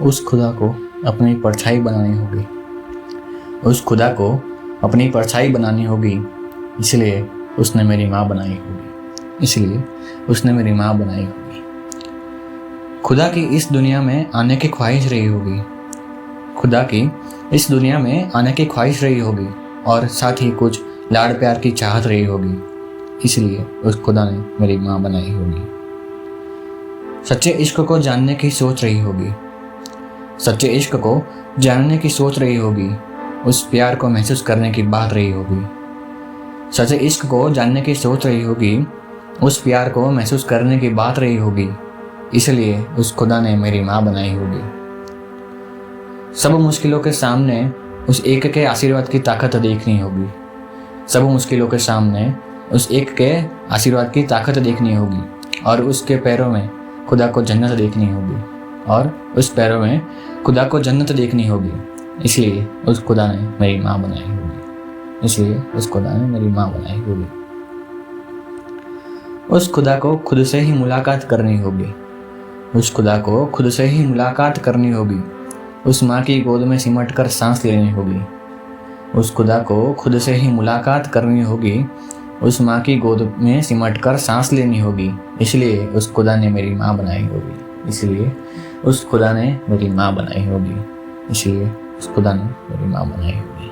उस खुदा को अपनी परछाई बनानी होगी। उस खुदा को अपनी परछाई बनानी होगी, इसलिए उसने मेरी माँ बनाई होगी। इसलिए उसने मेरी माँ बनाई होगी। खुदा की इस दुनिया में आने की ख्वाहिश रही होगी। खुदा की इस दुनिया में आने की ख्वाहिश रही होगी और साथ ही कुछ लाड़ प्यार की चाहत रही होगी, इसलिए उस खुदा ने मेरी माँ बनाई होगी। सच्चे इश्क को जानने की सोच रही होगी। सच्चे इश्क को जानने की सोच रही होगी। उस प्यार को महसूस करने की बात रही होगी। सच्चे इश्क को जानने की सोच रही होगी। उस प्यार को महसूस करने की बात रही होगी, इसलिए उस खुदा ने मेरी माँ बनाई होगी। सब मुश्किलों के सामने उस एक के आशीर्वाद की ताकत देखनी होगी। सब मुश्किलों के सामने उस एक के आशीर्वाद की ताकत देखनी होगी और उसके पैरों में खुदा को जन्नत देखनी होगी। और उस पैरों में खुदा को जन्नत देखनी होगी, इसलिए उस खुदा ने मेरी माँ बनाई होगी। इसलिए उस खुदा ने मेरी माँ बनाई होगी। उस खुदा को खुद से ही मुलाकात करनी होगी। उस खुदा को खुद से ही मुलाकात करनी होगी। उस माँ की गोद में सिमट कर सांस लेनी होगी। उस खुदा को खुद से ही मुलाकात करनी होगी। उस माँ की गोद में सिमट कर सांस लेनी होगी, इसलिए उस खुदा ने मेरी माँ बनाई होगी। इसलिए उस खुदा ने मेरी माँ बनाई होगी। इसलिए उस खुदा ने मेरी माँ बनाई होगी।